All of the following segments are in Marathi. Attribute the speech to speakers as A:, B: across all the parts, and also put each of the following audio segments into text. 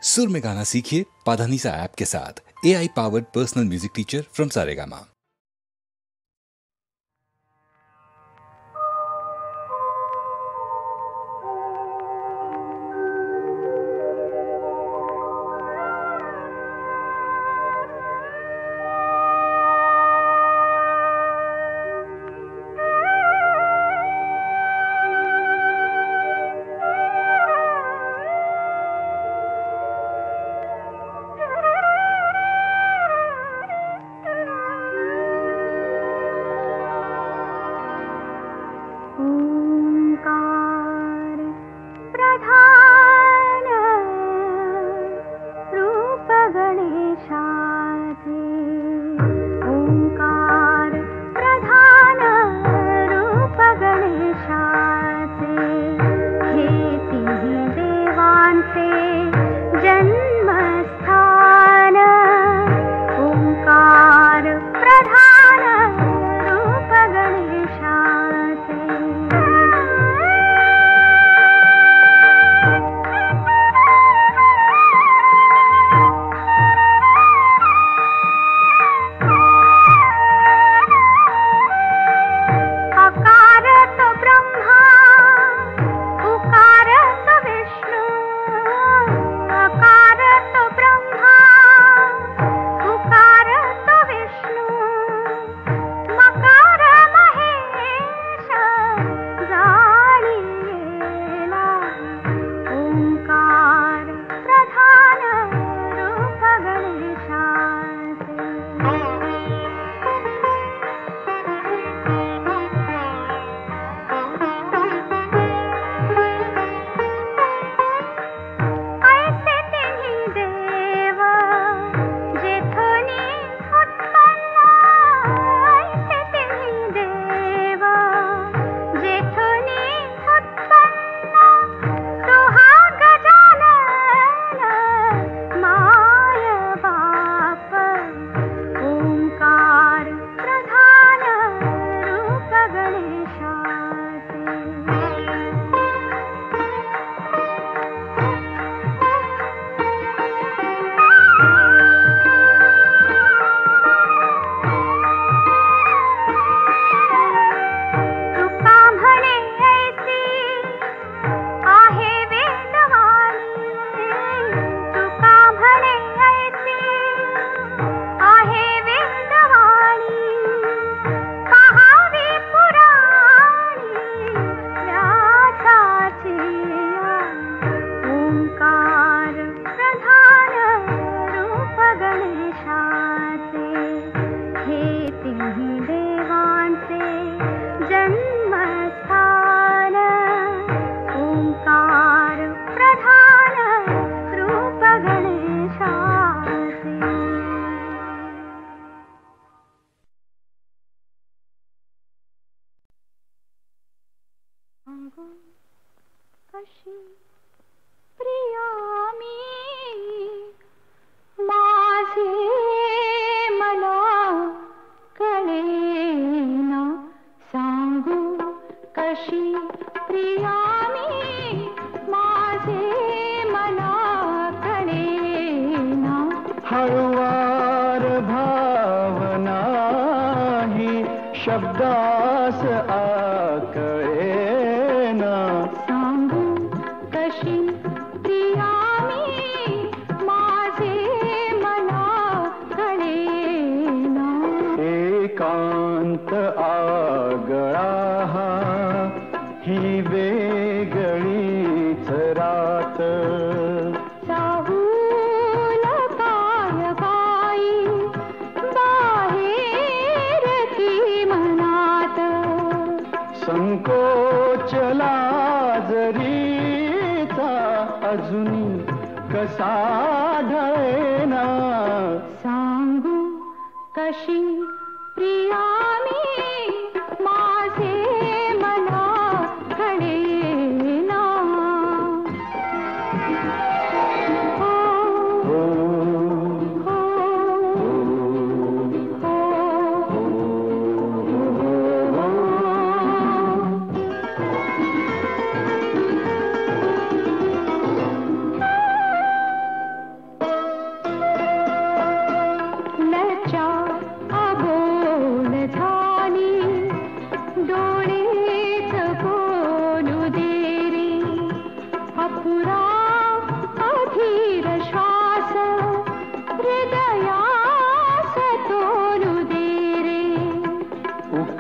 A: सुर में गाना सीखिए पाधानीसा ऐप के साथ। AI powered personal music teacher from Saregama.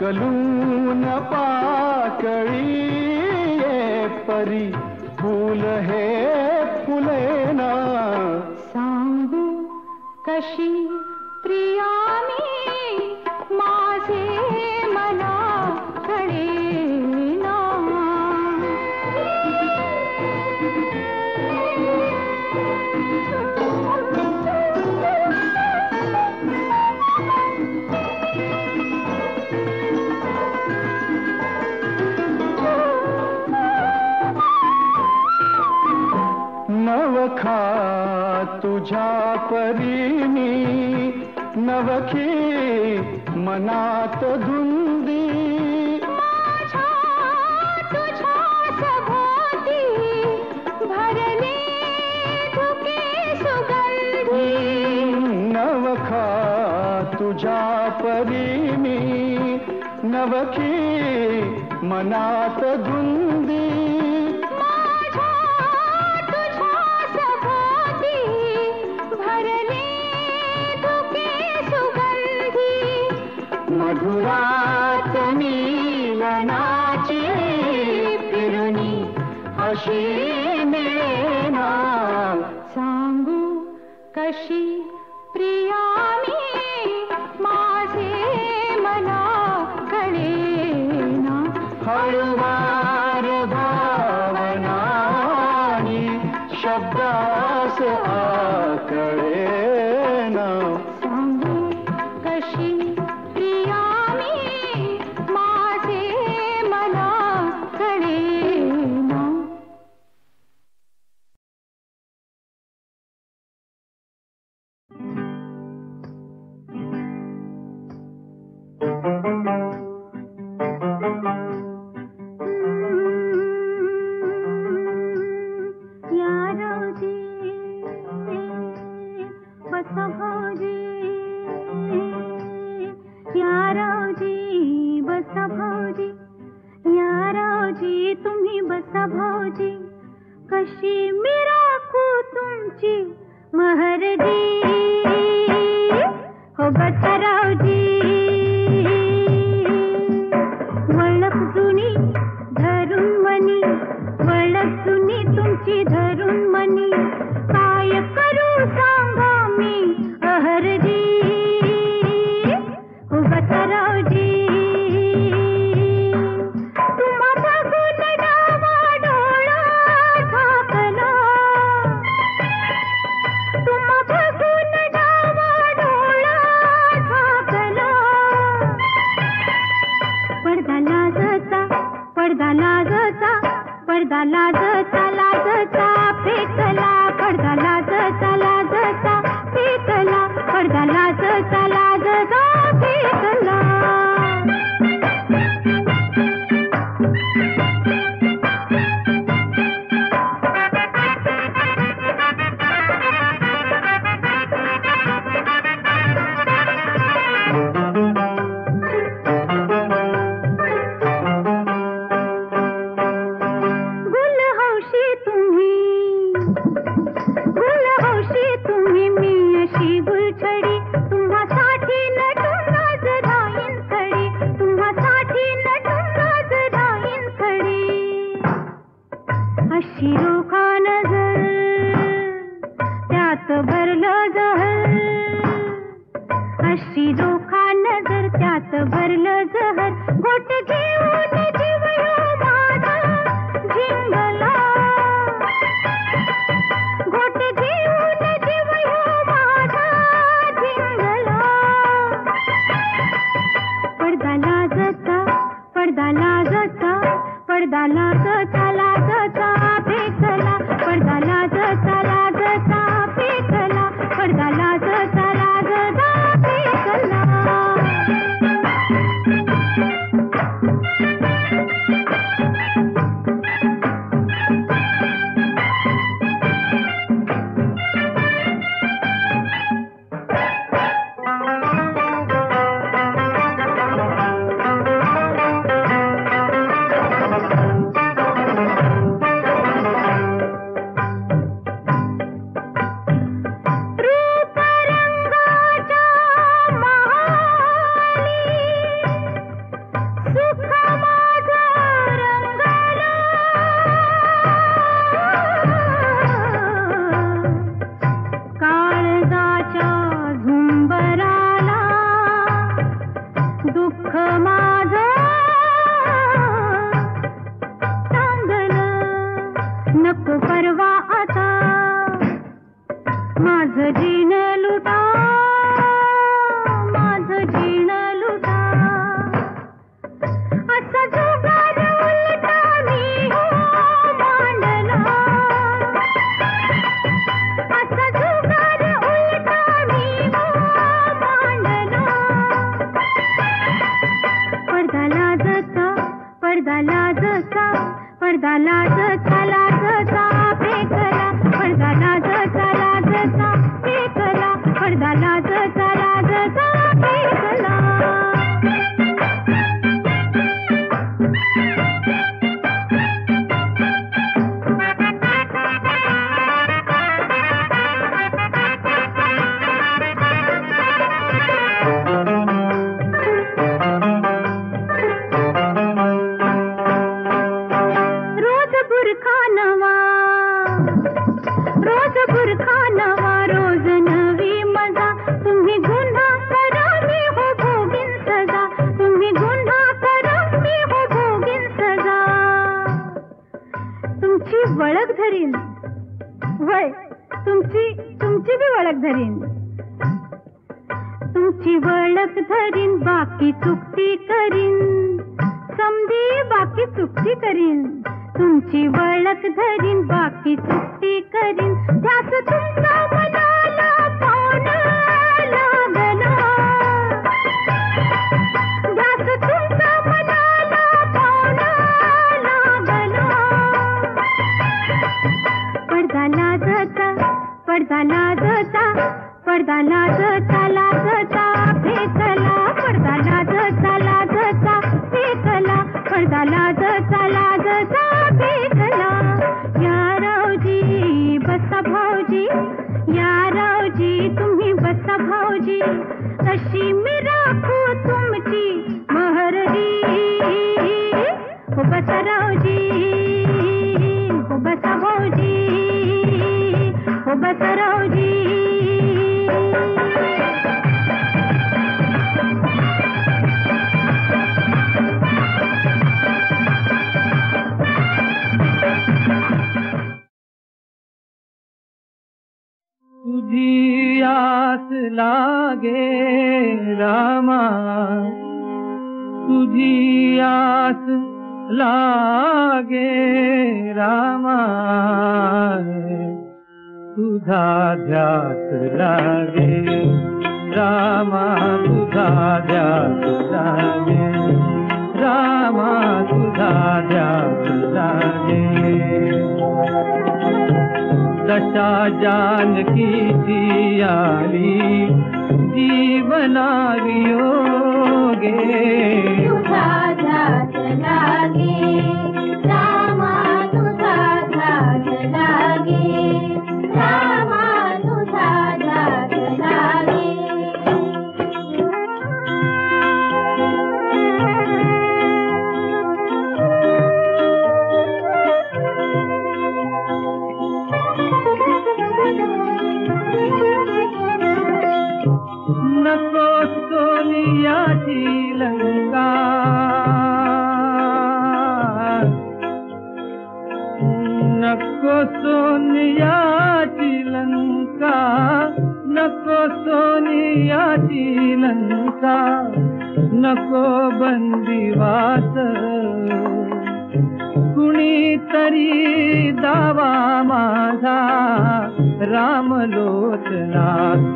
B: कलून पाकळी ये परी फूल हे फुलेना.
C: सांगू कशी प्रिया मी माझे मला कळेना.
B: नवखा तुझ्या परीनी नवखी मनात धुंदी.
C: माझ्या तुझ्या सभोवती भरले धुके सुगंधी.
B: नवखा तुझ्या परीनी नवखी मनात धुंदी. मधुरात मिलनाची फिरुनी अशी मिळेना.
C: सांगू कशी प्रिया मी माझे मला कळेना.
B: हळुवार भावनानी शब्दास आकळेना.
C: सांगू कशी प्रिया मी माझे मला कळेना. तुम्ही बसा भाऊजी, कशी मी राखू तुमची महरजी. हो बसा रावजी, वळख जुनी धरून मनी, वळख जुनी तुमची धरून मनी. काय करू सांगा मी अहरजी. हो बसा रावजी, पडदा लाजचा लाजचा फेकला. पडदा लाजचा लाजचा फेकला. पडदा लाजचा लाजचा फेकला. माझं जीण लुटा, माझं जीण लुटा, असा जुगार उलटा मी हो मांडला, असा जुगार उलटा मी हो मांडला. पडदा लाजचा, पडदा लाजचा, पडदा लाजचा, लाजचा फेकला, पडदा लाजचा, लाजचा फेकला, पडदा लाजचा, लाजचा फेकला. रोज बुरखा नवा, रोज बुरखा नवा, रोज नवी मजा. तुम्ही गुन्हा करा मी हो भोगीन सजा, तुम्ही गुन्हा करा मी हो भोगीन सजा. तुमची वळख धरीन, वय तुमची बी वळख धरीन, तुमची वळख धरीन, बाकी चुकती करीन, समधी बाकी चुकती करीन. तुमची वळख धरीन, बाकी चुकती करीन. ध्यास तुमचा मनाला पावना लागला, ध्यास तुमचा मनाला पावना लागला. पडदा लाजचा, पडदा लाजचा, पडदा लाजचा, लाजचा फेकला, पडदा लाजचा, लाजचा फेकला, पडदा लाजचा, लाजचा फेकला. या रावजी बसा भाऊजी, या रावजी तुम्ही बसा भाऊजी, कशी मी राखू तुमची महरगी. हो बसा रावजी, हो बसा भाऊजी, हो बसा रावजी.
D: तुझी आस लागे रामा, तुझी आस लागे रामा, तुझा ध्यास लागे रामा, तुझा ध्यास लागे रामा, तुझा ध्यास लागे. दशा जानकीची आली जीवनावियोगे,
C: तुझा ध्यास लागे रामा, तुझा ध्यास लागे रामा, तुझा ध्यास लागे.
D: नको सोनियाची लंका, नको सोनियाची लंका, नको सोनियाची लंका, नको बंदिवास, कुणीतरी दावा माझा रामलोचनास.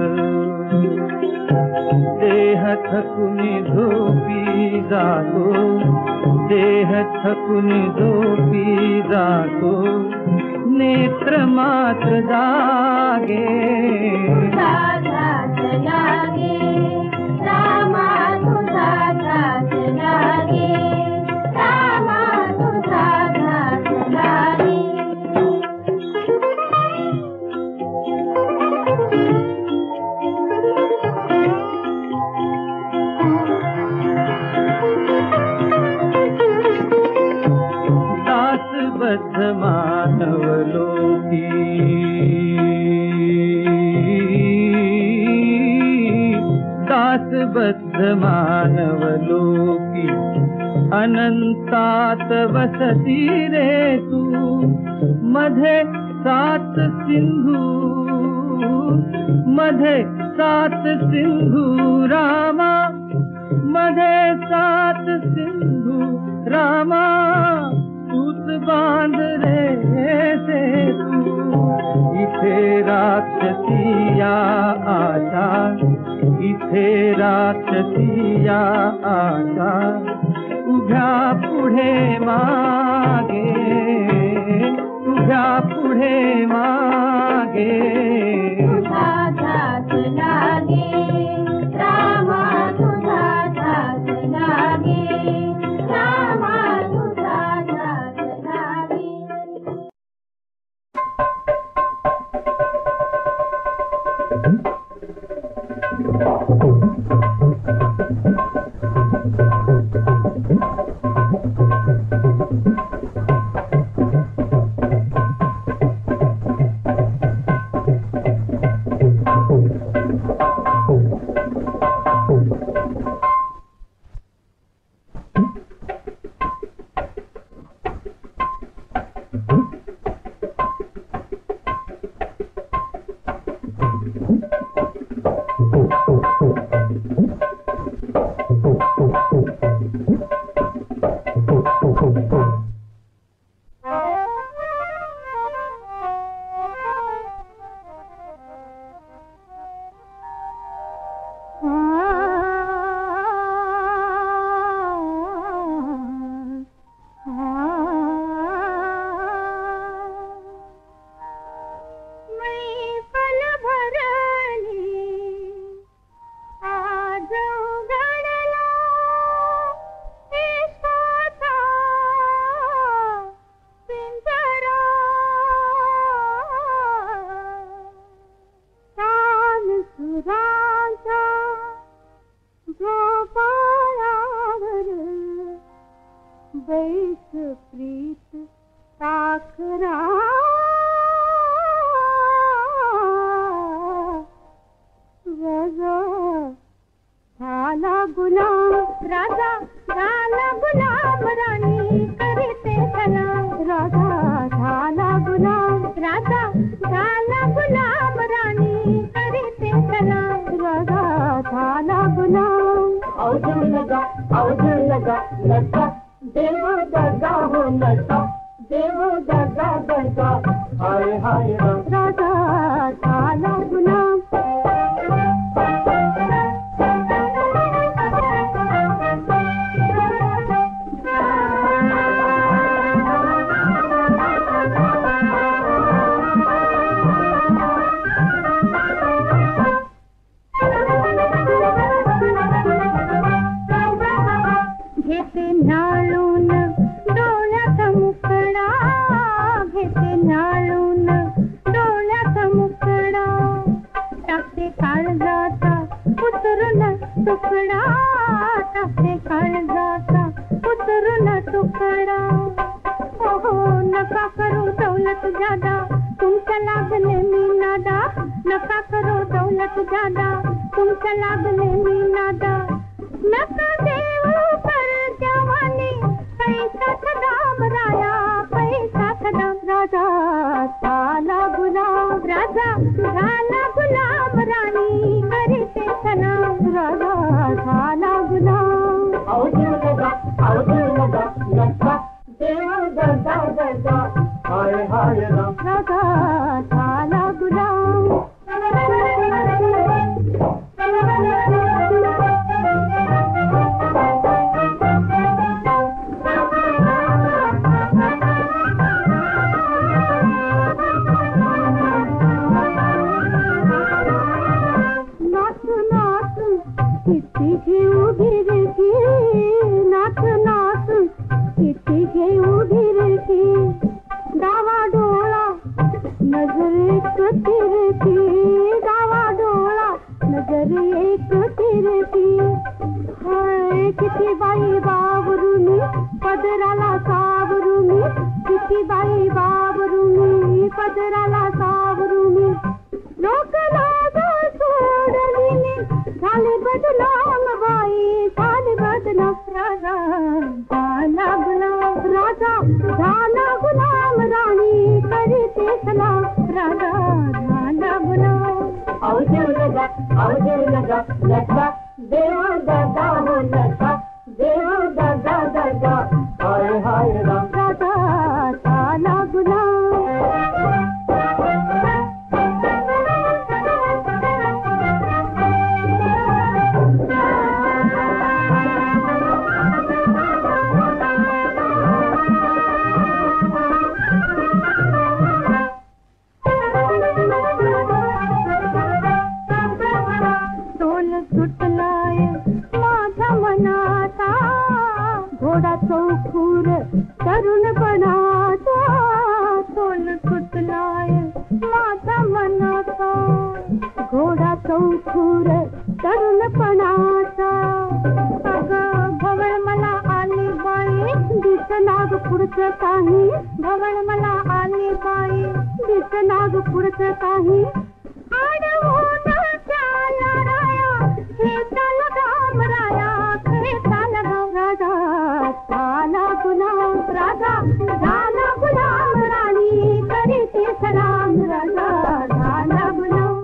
D: देह थकुनी झोपी जातो, देह थकुनी झोपी जातो, नेत्र मात्र जागे.
C: तुझा ध्यास लागे रामा, तुझा ध्यास लागे रामा, तुझा ध्यास लागे.
D: दासबद्ध मानव लोकी, दासबद्ध मानव लोकी, अनंतात वसती रे तू, मध्ये सात सिंधू मध्ये 7 सिंधू रामा, मध्ये 7 सिंधू रामा, तूच बांध रे सेतू. इथे राक्षसिया आशा, इथे राक्षसिया आशा, उभ्या पुढे मागे, उभ्या पुढे मागे.
C: तुझा ध्यास लागे रामा, तुझा ध्यास लागे रामा, तुझा ध्यास लागे. लोक लागा सोडली झाले बदनाम बाई.
B: अवजू लगा लगा देवा दादा हो लगा देवा दादा दादा हाय हाय राम
C: राधा साला गुलाम घोडा चौखूर तरुण बनाचा तोल तुटलाय माझा मनाचा घोडा चौखूर तरुणपणाचा अगं भवळ मला आली बाई दिसनाग पुढचं काही भवळ मला आली बाई दिसनाग पुढचं काही आडवून चाला राया हे चाल गाम राया हे चाल गाम राजा झाला गुलाम राजा झाला गुलाम राणी करीते सलाम राजा झाला गुलाम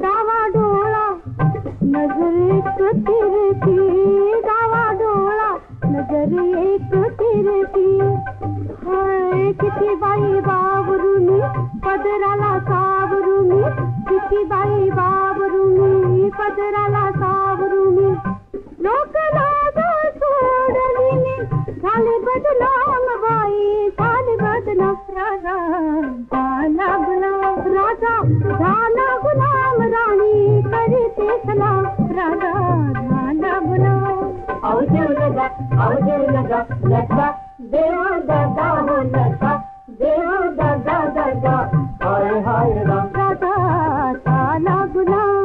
C: डावा डोळा झाला गुलाम राणी करते सलाम राजा झाला गुलाम
B: आओ जीव लगा लगा देवा दादा हो लगा देवा दादा दादा हाय हाय राम
C: राजा झाला गुलाम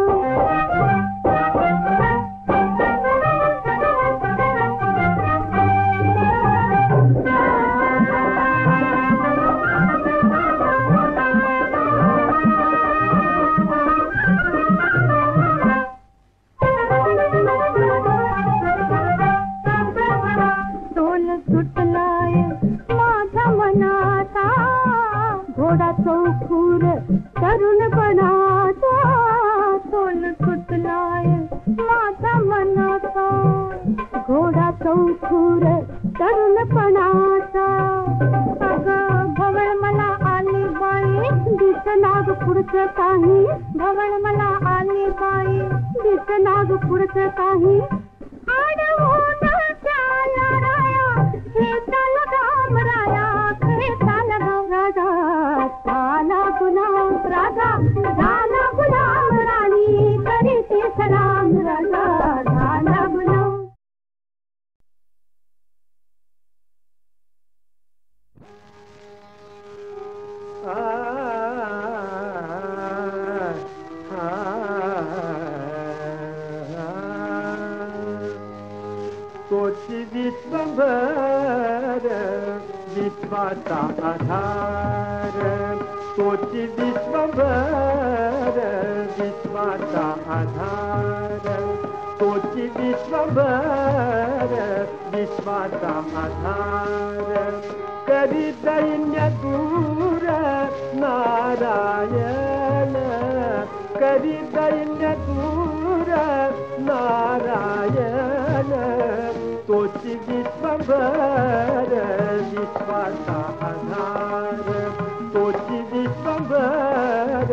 C: घोडा चौखूर तरुणपणाचा तोल तुटलाय माझा मनाचा घोडा चौखूर तरुणपणाचा अगं भवळ मला आली बाई दिसनाग पुढचं काही भवळ मला आली बाई दिसनाग पुढचं काही आडवून चाला राया हे चाल गाम राया हे चाल गाम राजा झाला गुलाम राजा झाला गुलाम राणी करीते सलाम राजा झाला गुलाम
D: तोची विश्वभर विश्वाचा आधार तोची विश्वभर विश्वाचा आधार तोची विश्वभर विश्वाचा आधार करी दैन्य दूर नारायण करी दैन्य दूर नारायण तोची विश्वभर विश्वाचा आधार तोची विश्वभर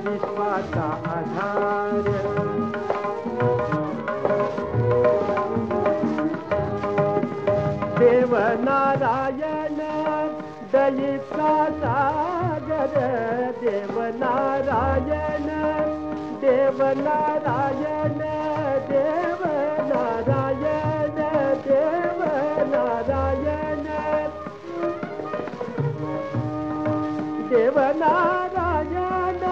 D: विश्वाचा आधार देव नारायण दयेचा सागर देव नारायण देव नारायण देव नारायण देव नारायण देव नारायण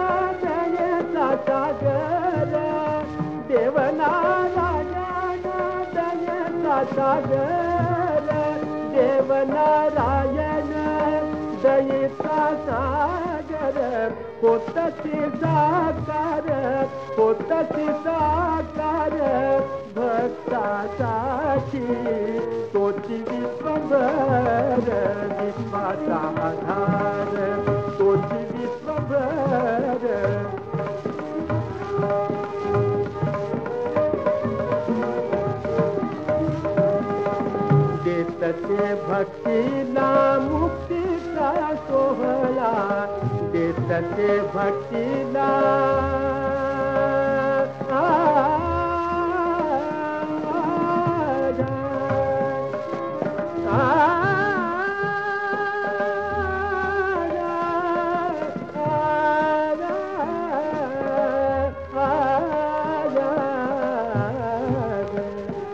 D: दयेचा सागर देव नारायण दयेचा सागर देव नारायण दयेचा सागर कोतसी साकार कोतसी साकार भक्तासाठी तोची विश्वभर विश्वाचा आधार तोची विश्वभर देतते भक्तीला मुक्तीचा सोहळा देतते भक्तीला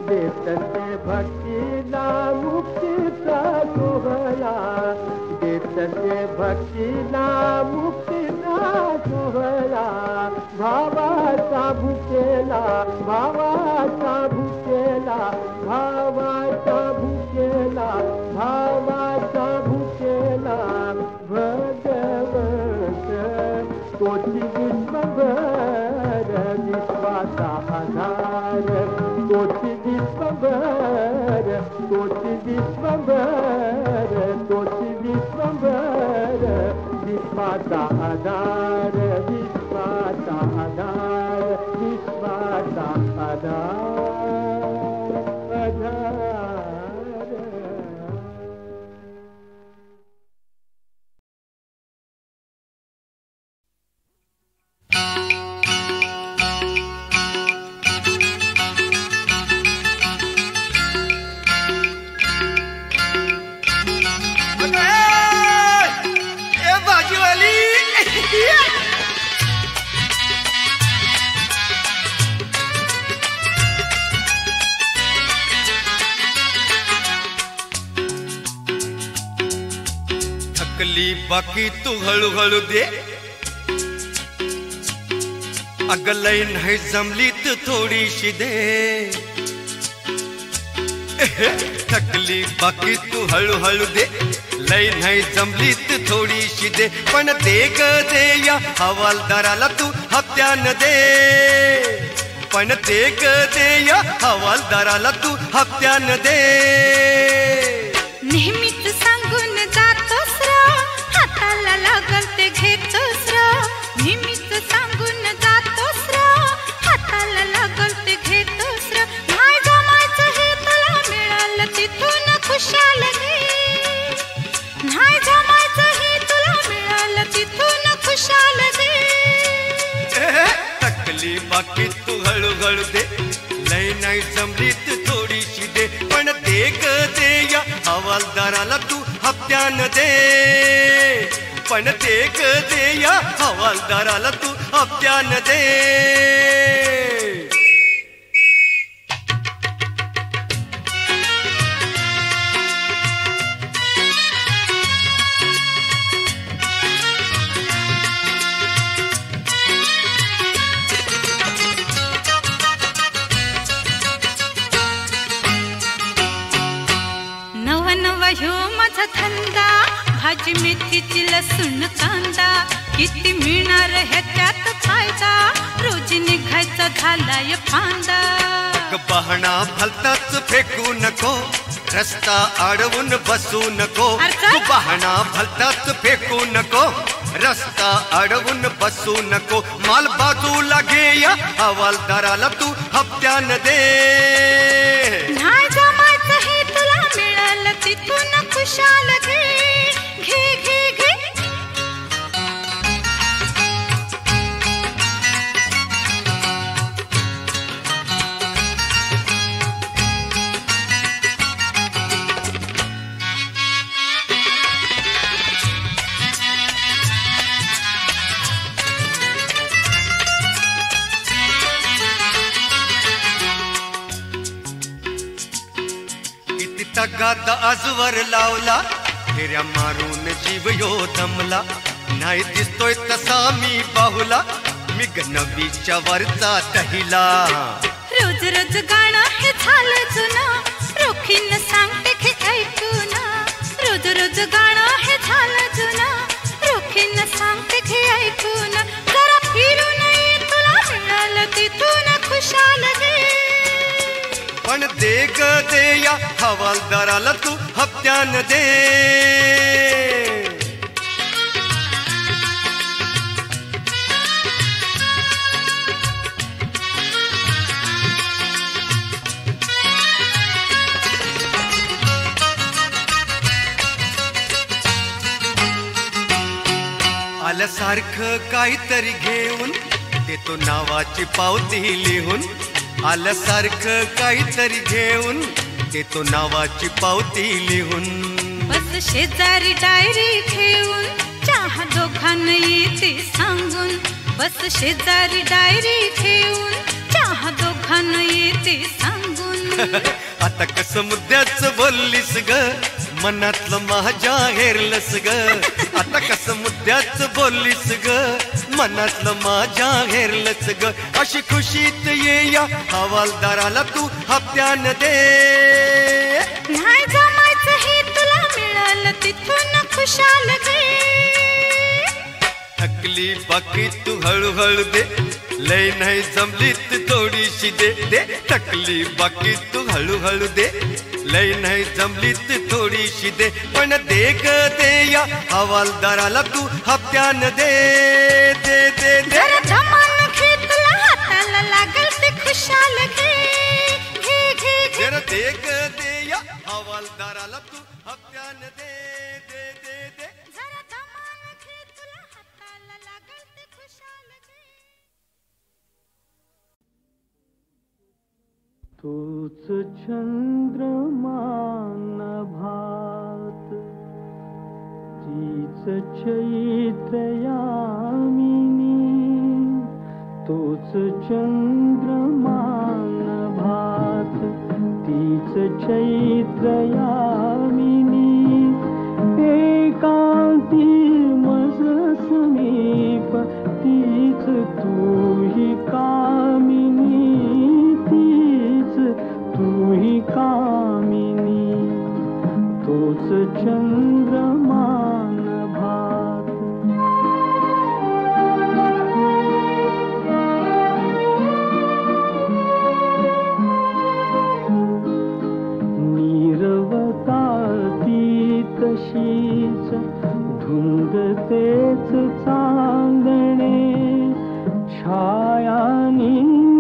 D: देतते भक्तीला मुक्तीचा सोहळा देतते भक्तीला मुक्तीचा सोहळा भावाचा भुकेला भावाचा भुकेला भावाचा भुकेला भावाचा भुकेला भगवंत तोची विश्वभर विश्वाचा आधार तोची विश्वभर तोची विश्वभर तोची विश्वभर विश्वाचा आधार विश्वाचा आधार विश्वाचा आधार
E: थकली बाकी तू हळूहळू दे अगं लय नाही जमली तर थोडीशी दे थकली बाकी तू हळूहळू दे लय नाही जमली तर थोडीशी दे पण दे ग दे या हवालदाराला तू हप्त्यानं दे पण दे ग दे या हवालदाराला तू हप्त्यानं दे
C: नेहमीच सांगून जातोस र हाताला लागल ते घेतोस र नेहमीच सांगून जातोस र हाताला लागल ते घेतोस र नाही जमायचं हे तुला मिळालं तिथून खुशाल घे नाही जमायचं हे तुला मिळालं तिथून खुशाल घे
E: थकली बाकी तू हळूहळू दे लय नाही जमली तर थोडीशी दे पण दे ग दे या हवालदाराला तू हप्त्यानं दे पण दे ग दे या हवालदाराला तू हप्त्यानं दे
C: ह्यो माझा धंदा भाजी मेथीची लसूण कांदा किती मिळणार ह्याच्यात फायदा रोज निघायचा झालाय फांदा
E: बहणा भलताच फेकू नको रस्ता अडवून बसू नको तू बहणा भलताच फेकू नको रस्ता अडवून बसू नको माल बाजूला घे या हवालदाराला तू हप्त्यानं दे
C: नाही जमायचं हे तुला मिळालं तिथून खुशाल घे घे घे घे
E: तगात आजवर लावला फेऱ्या मारून जीव यो दमला नाही दिसतोय तसा मी बाहुला मी गणवीच्या वरचा दहिला
C: रोज रोज गाणं हे झालं जुनं रोखीन सांगते की ऐकू ना रोज रोज गाणं हे झालं जुनं रोखीन सांगते की ऐकू ना जरा फिरून ये तुला मिळालं तिथून खुशाल घे
E: पण दे ग दे या हवालदाराला तू हप्त्यानं दे आल्यासारखं काहीतरी घेऊन देतो नावाची पावती लिहून आल्यासारखं काहीतरी घेऊन देतो नावाची पावती लिहून
C: बस शेजारी डायरी घेऊन चहा दोघांना येते सांगून बस शेजारी डायरी घेऊन चहा दोघांना येते सांगून
E: आता कसं मुद्द्याच बोललीस ग मनातलं माझ्या हेरलंस ग आता कसं मुद्द्याच बोललीस ग मनातलं माझ्या हेरलंच ग अशी खुशीत ये या हवालदाराला तू हप्त्यानं दे
C: नाही जमायचं हे तुला मिळालं तिथून खुशाल घे
E: थकली बाकी तू हळूहळू दे लय नाही जमली तू थोडीशी दे दे थकली बाकी तू हळूहळू दे लय नाही जमली तू थोडीशी दे पण दे ग दे या हवालदाराला तू हप्त्यानं दे दे दे दे
C: धमान घे तुला हाताला लागल ते खुशाल घे घे घे घे
E: दे ग दे या हवालदाराला तू हप्त्यानं दे दे दे दे
C: जरा धमान घे तुला हाताला लागल ते खुशाल घे
D: तूच चंद्रमा नभात तीच चैत्र यामिनी तूच चंद्रमा नभात तीच चैत्र यामिनी एकांती ही कामिनी, तीच तू ही कामिनी, तोच चंद्रमान भात. नीरवता ती तशीच धुंद तेच चांदणे, छायानी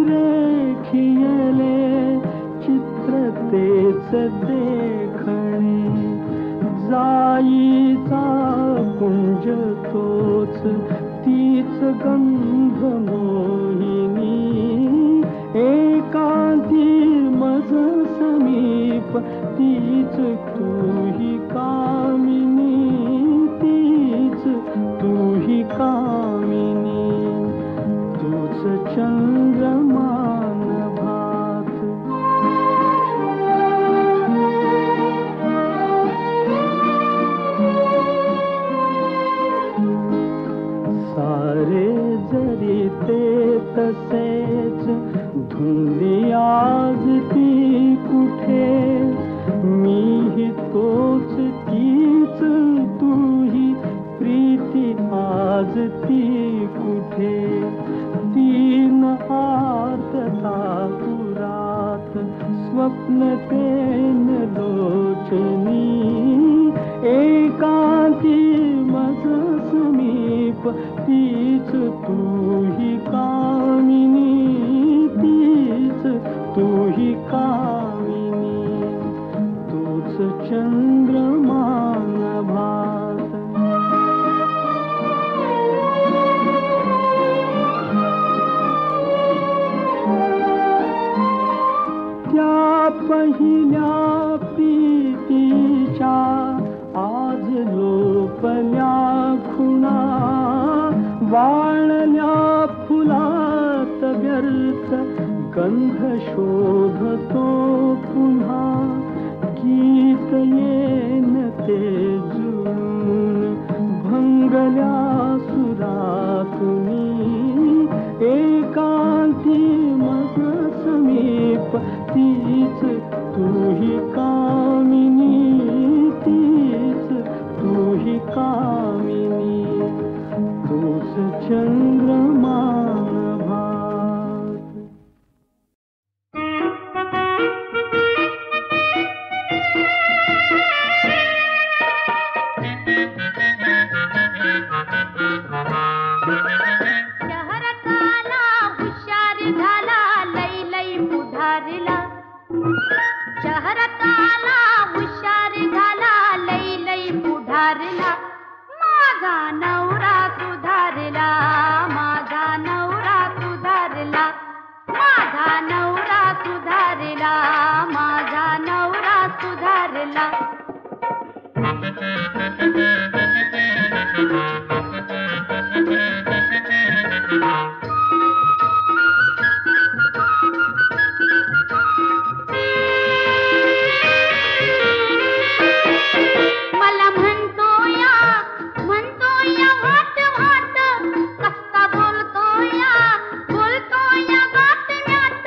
D: रेखियले चित्र तेच देखणे. जाईचा कुंज तोच तीच गंध मोहिनी, एकांती मज समीप तीच तू ही कामिनी, तीच तू ही कामिनी, तूच चंद्रमान भात. सारे जरी ते तसेच धुंदी आज ती कुठे, मीही तोच तीच तूही प्रीती आज ती कुठे. तीन आर्तता पुरात स्वप्न पेन लोचनी, एकांती मज समीप तीच तू ही कामिनी, तीच तू ही कामिनी, तूच चंद्रमान भात. त्या पहिल्या प्रीतीच्या आज लोपल्या खुणा, वाळल्या फुलात व्यर्थ गंध शोधतो पुन्हा. गीत येन ते जुळून भंगल्या सुरातुनी, एकांती मज समीप तीच तू ही कामिनी, तीच तू ही कामिनी, तूच चंद्रमान भात.
C: शहरात आला हुशार झाला, लई लई पुढारला. शहरात आला हुशार झाला, लई लई पुढारला. माझा नवरा सुधारला, माझा नवरा सुधारला, माझा नवरा सुधारला, माझा नवरा सुधारला. मला म्हणतो या वाट वाट, कसा बोलतो या गाठण्यात.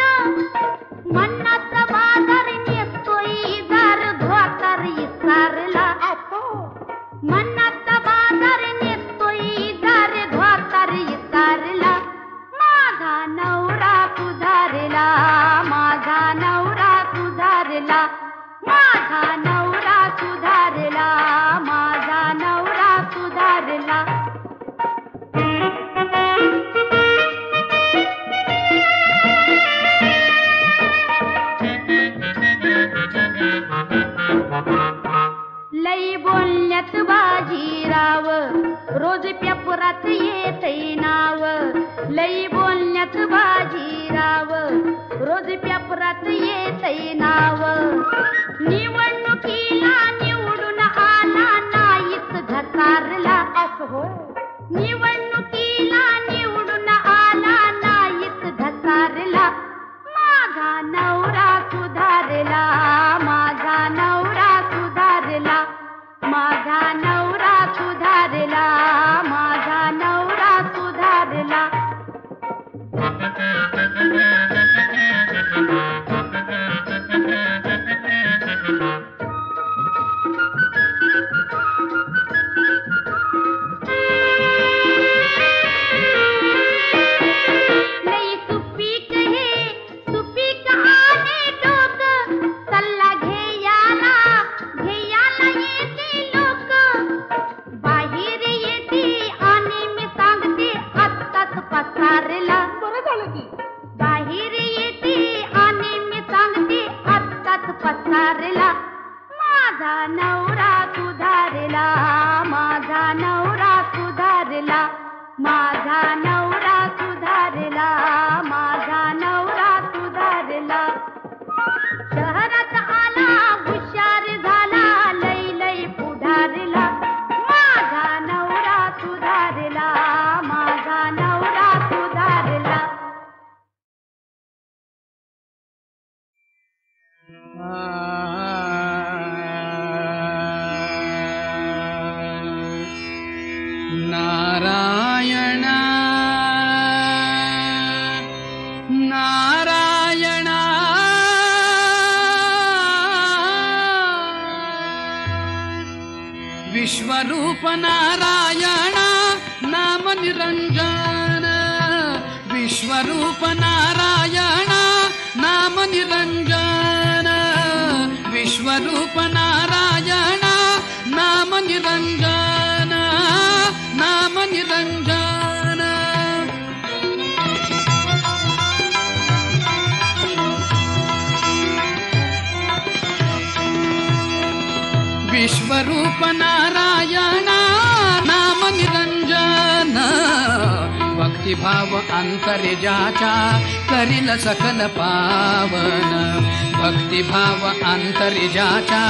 C: मनाचा बाजार नेसतोय दार धोतर इसारला. मनाचा बाजार नेसतोय दार धोतर इसारला. माझा नवरा सुधारला, माझा नवरा सुधारला, माझा नवरा सुधारला, माझा नवरा सुधारला. लई बोलण्यात बाजीराव, रोज पेपरात येतय नाव. लई बोलण्यात बाजीराव, रोज पेपरात येतय नाव. निवडणुकीला निवडून आला नाहीच घसारला. निवडणुकीला निवडून आला नाहीच घसारला. माझा नवरा सुधारला, माझा नवरा सुधारला, माझा नवरा सुधारला, माझा नवरा सुधारला. बाहेर येते आणि मी सांगते आत्ताच पसारला माझा नवरा सुधारला, माझा नवरा सुधारला, माझा नवरा सुधारला, माझा नवरा सुधारला. शहरात आला हुशार झाला लई लई पुढारला माझा नवरा सुधारला, माझा नवरा सुधारला.
D: नारायण नारायण विश्वरूप नारायण नाम निरंजन, विश्वरूप नारायण नाम निरंजन, विश्वरूप नारायण नाम निरंजन, नाम निरंजन. विश्वरूप नारायण नाम निरंजन, भक्तिभाव अंतर्जाचा करील सकल पावन, भक्तिभाव अंतर्जाचा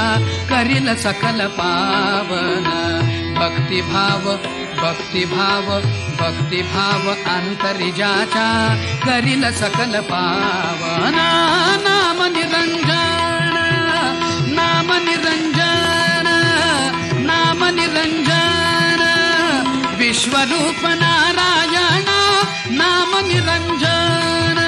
D: करील सकल पावन, भक्तिभाव भक्तिभाव भक्तिभाव अंतर्जाचा करील सकल पावन. नाम निरंजन, नाम निरंजन, नाम निरंजन, विश्वरूप नारायण नाम निरंजन.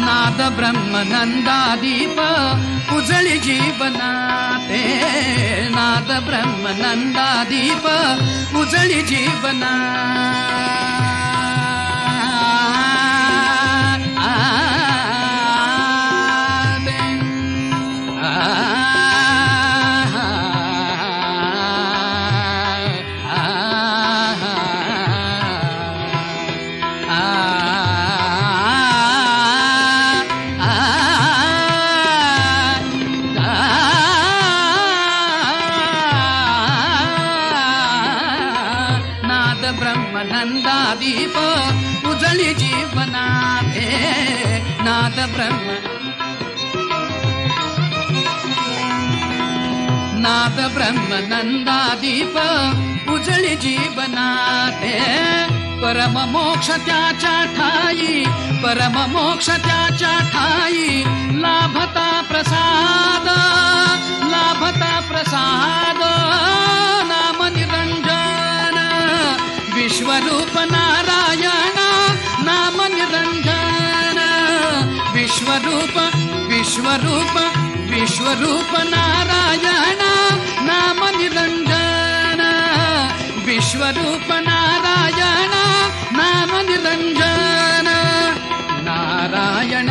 D: नाद ब्रह्मनंदादीप उजळी जीवनाते, नाद ब्रह्मनंदादीप उजळी जीवना. ब्रह्मनंदादीप उजळी जीवनाते, नाद ब्रह्म नाद ब्रह्मनंदादीप उजळी जीवनाते. परम मोक्ष त्याच्या ठाई, परम मोक्ष त्याच्या ठाई, लाभता प्रसाद, लाभता प्रसाद. नाम निरंजन, विश्वरूप नारायण नाम निरंजन, विश्वरूप विश्वरूप विश्वरूप नारायण नाम निरंजन, विश्वरूप नारायण नाम निरंजन. नारायण